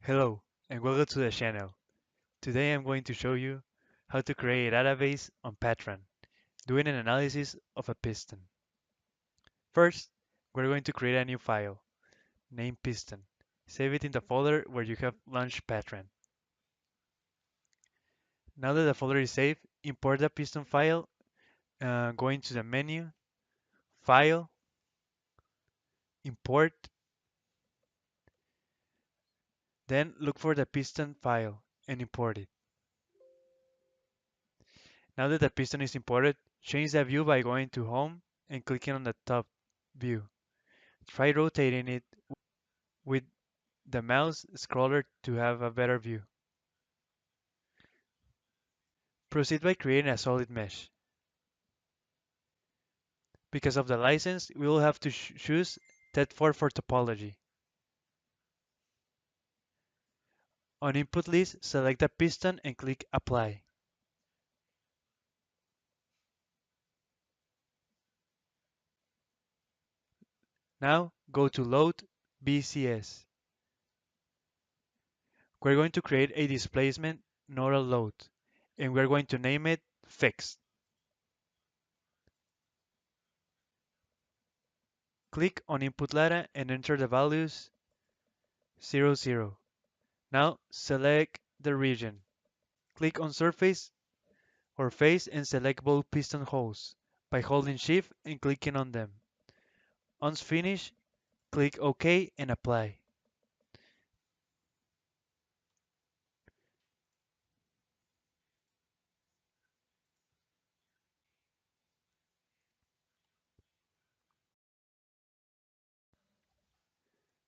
Hello and welcome to the channel. Today I'm going to show you how to create a database on Patron, doing an analysis of a piston. First, we're going to create a new file, named Piston. Save it in the folder where you have launched Patron. Now that the folder is saved, import the piston file, going to the menu, File, Import, then look for the piston file and import it. Now that the piston is imported, change the view by going to Home and clicking on the top view. Try rotating it with the mouse scroller to have a better view. Proceed by creating a solid mesh. Because of the license, we will have to choose TED4 for topology. On input list, select the piston and click Apply. Now go to Load BCS. We're going to create a displacement nodal load, and we're going to name it Fixed. Click on Input Data and enter the values 0, 0. Now select the region. Click on Surface or Face and select both piston holes by holding Shift and clicking on them. Once finished, click OK and Apply.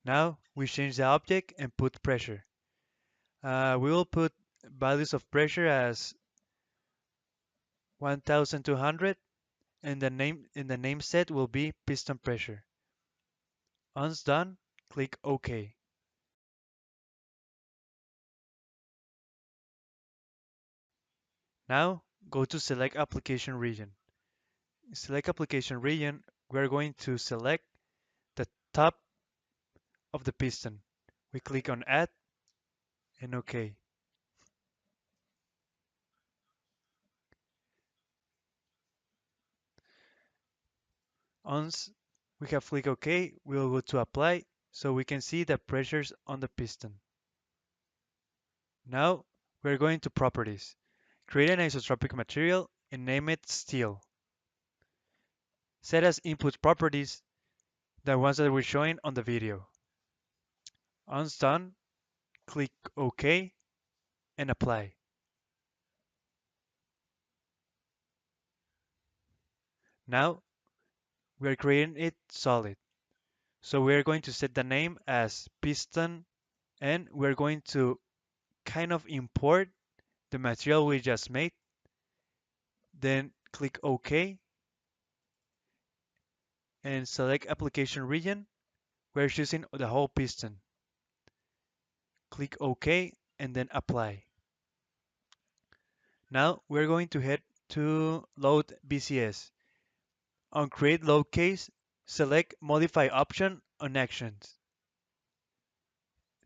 Now we change the object and put pressure. We will put values of pressure as 1200 and the name set will be piston pressure. Once done, click OK. Now go to select application region. Select application region, we're going to select the top of the piston. We click on Add and OK. Once we have clicked OK, we'll go to Apply so we can see the pressures on the piston. Now we're going to Properties. Create an isotropic material and name it Steel. Set as input properties the ones that we're showing on the video. Once done, click OK and Apply. Now we are creating it solid. So we're going to set the name as piston and we're going to kind of import the material we just made. Then click OK and select application region. We're choosing the whole piston. Click OK and then apply. Now we're going to head to load BCS. On create load case, select modify option on actions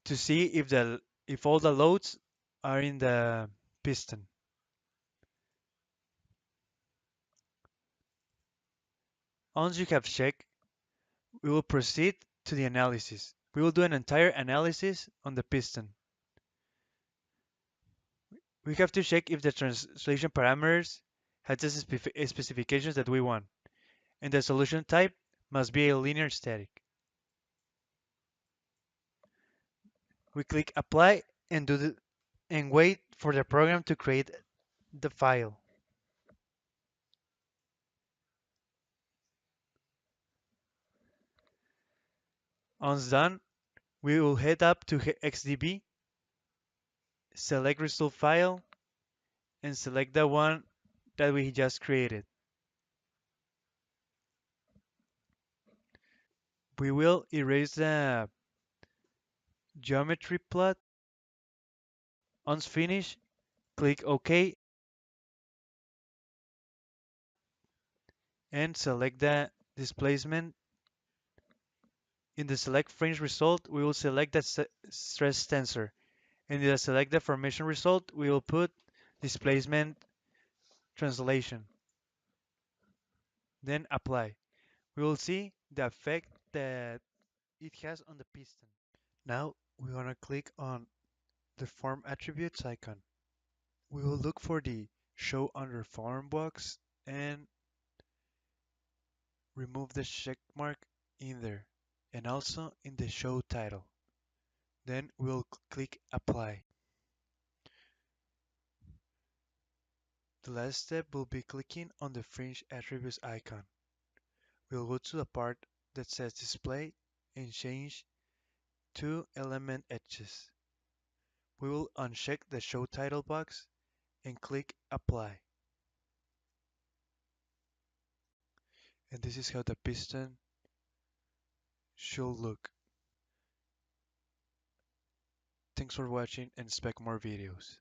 to see if all the loads are in the piston. Once you have checked, we will proceed to the analysis. We will do an entire analysis on the piston. We have to check if the translation parameters has the specifications that we want, and the solution type must be a linear static. We click apply and wait for the program to create the file. Once done, we will head up to XDB, select result file, and select the one that we just created. We will erase the geometry plot. Once finished, click OK and select the displacement. In the select frames result, we will select the stress tensor In the select deformation result, we will put displacement translation, then apply. We will see the effect that it has on the piston. Now we want to click on the form attributes icon. We will look for the show under form box and remove the check mark in there and also in the show title. Then we'll click apply. The last step will be clicking on the fringe attributes icon. We'll go to the part that says display and change to element edges. We will uncheck the show title box and click apply. And this is how the piston should look. Thanks for watching and expect more videos.